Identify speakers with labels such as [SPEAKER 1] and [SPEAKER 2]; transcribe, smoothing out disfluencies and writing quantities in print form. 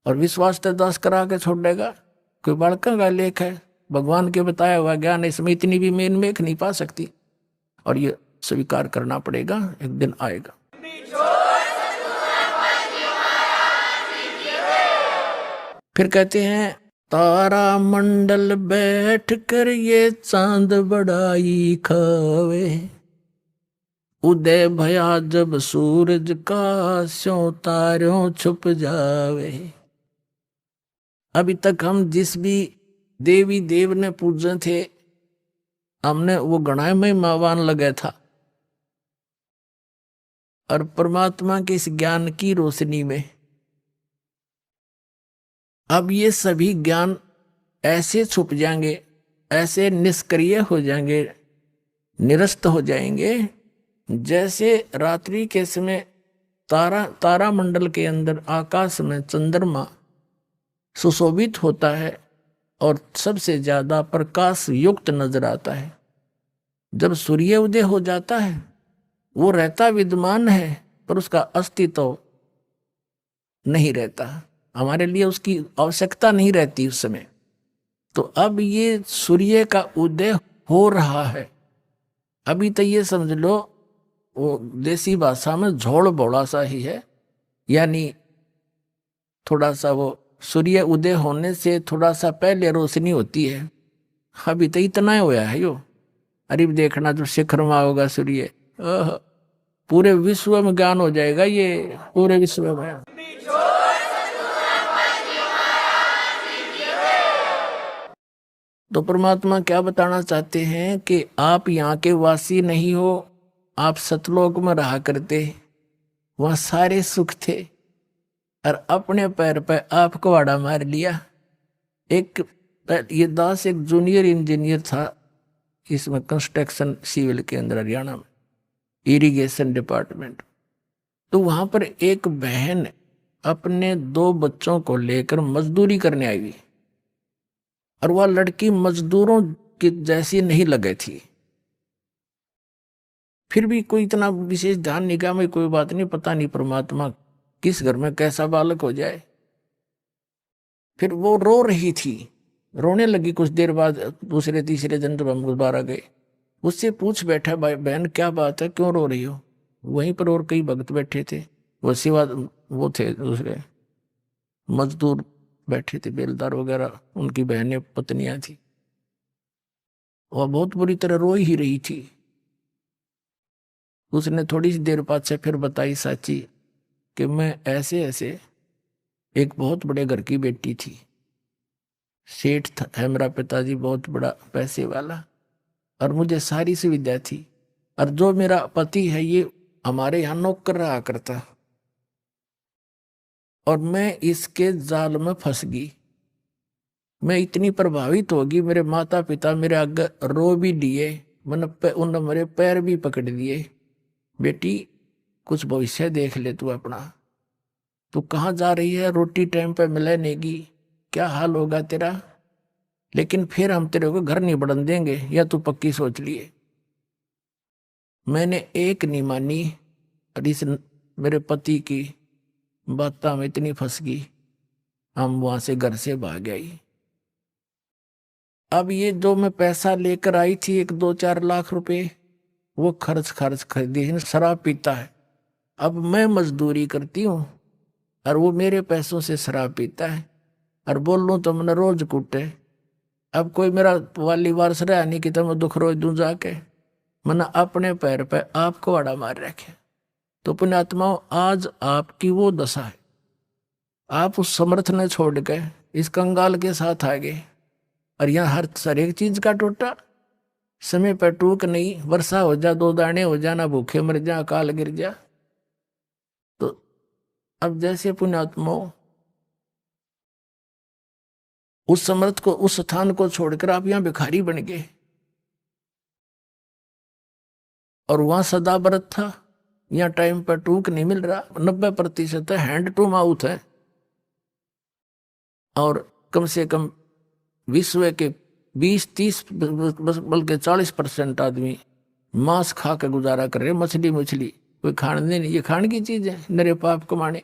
[SPEAKER 1] और विश्वास तो दास करा के छोड़ देगा। कोई बड़का का लेख है, भगवान के बताया हुआ ज्ञान इसमें इतनी भी मेन मेख नहीं पा सकती, और ये स्वीकार करना पड़ेगा, एक दिन आएगा। फिर कहते हैं तारा मंडल बैठ कर ये चांद बड़ाई खावे, उदय भया जब सूरज का स्यों तारों छुप जावे। अभी तक हम जिस भी देवी देव ने पूजे थे, हमने वो गणाय में मावान लगे था, और परमात्मा के इस ज्ञान की रोशनी में अब ये सभी ज्ञान ऐसे छुप जाएंगे, ऐसे निष्क्रिय हो जाएंगे, निरस्त हो जाएंगे, जैसे रात्रि के समय तारा मंडल के अंदर आकाश में चंद्रमा सुशोभित होता है और सबसे ज्यादा प्रकाश युक्त नजर आता है। जब सूर्य उदय हो जाता है, वो रहता विद्यमान है पर उसका अस्तित्व नहीं रहता, हमारे लिए उसकी आवश्यकता नहीं रहती उस समय। तो अब ये सूर्य का उदय हो रहा है। अभी तो ये समझ लो वो देसी भाषा में झोड़ बोड़ा सा ही है, यानी थोड़ा सा वो सूर्य उदय होने से थोड़ा सा पहले रोशनी होती है। अभी तो इतना ही होया है यो। अरे देखना जो शिखर में होगा सूर्य, पूरे विश्व में ज्ञान हो जाएगा, ये पूरे विश्व में। तो परमात्मा क्या बताना चाहते हैं कि आप यहाँ के वासी नहीं हो, आप सतलोक में रहा करते, वहां सारे सुख थे, और अपने पैर पे आप कुहाड़ा मार लिया। एक ये दास एक जूनियर इंजीनियर था इसमें, कंस्ट्रक्शन सिविल के अंदर, हरियाणा में इरिगेशन डिपार्टमेंट। तो वहां पर एक बहन अपने 2 बच्चों को लेकर मजदूरी करने आई हुई, और वह लड़की मजदूरों की जैसी नहीं लगे थी। फिर भी कोई इतना विशेष ध्यान निगाह में, कोई बात नहीं, पता नहीं परमात्मा किस घर में कैसा बालक हो जाए। फिर वो रो रही थी, रोने लगी। कुछ देर बाद दूसरे तीसरे दिन जब हम दोबारा गए, उससे पूछ बैठा, भाई बहन क्या बात है, क्यों रो रही हो? वहीं पर और कई भक्त बैठे थे, वो सिवा वो थे दूसरे मजदूर बैठे थे, बेलदार वगैरह, उनकी बहनें पत्नियां थी। वह बहुत बुरी तरह रो ही रही थी। उसने थोड़ी सी देर बाद से फिर बताई साची कि मैं ऐसे ऐसे एक बहुत बड़े घर की बेटी थी, सेठ है मेरा पिताजी, बहुत बड़ा पैसे वाला, और मुझे सारी सुविधा थी, और जो मेरा पति है ये हमारे यहाँ नौकर रहा करता, और मैं इसके जाल में फंस गई। मैं इतनी प्रभावित होगी, मेरे माता पिता मेरे आगे रो भी दिए, उन्होंने मेरे पैर भी पकड़ दिए, बेटी कुछ भविष्य देख ले तू अपना, तू कहाँ जा रही है, रोटी टाइम पे मिले नेगी, क्या हाल होगा तेरा, लेकिन फिर हम तेरे को घर नहीं बढ़न देंगे, या तू पक्की सोच लिए। मैंने एक नहीं मानी, और इस मेरे पति की बातों में इतनी फंस गई, हम वहां से घर से भाग गई। अब ये जो मैं पैसा लेकर आई थी 1-2-4 लाख रुपए, वो खर्च कर दिए, शराब पीता है। अब मैं मजदूरी करती हूँ और वो मेरे पैसों से शराब पीता है, और बोल लूँ तो मैंने रोज कूटे। अब कोई मेरा वाली वारस रहा नहीं कि तो मैं दुख रोज दूं जाके, मैंने अपने पैर पे आपको आड़ा मार रखे। तो पुण्यात्माओं, आज आपकी वो दशा है, आप उस समर्थ ने छोड़ के इस कंगाल के साथ आ गए, और यहाँ हर एक चीज का टोटा, समय पर टूक नहीं, वर्षा हो जा 2 दाने हो जा, ना भूखे मर जा, अकाल गिर जा। तो अब जैसे पुण्यात्माओं उस समर्थ को, उस स्थान को छोड़कर आप यहाँ भिखारी बन गए, और वहां सदा व्रत था, यहाँ टाइम पर टूक नहीं मिल रहा, 90% हैंड टू माउथ है, और कम से कम विश्व के 20-30 बल्कि 40% आदमी मांस खा के गुजारा कर रहे, मछली कोई खाने नहीं, ये खाने की चीज है, नरे पाप कमाने।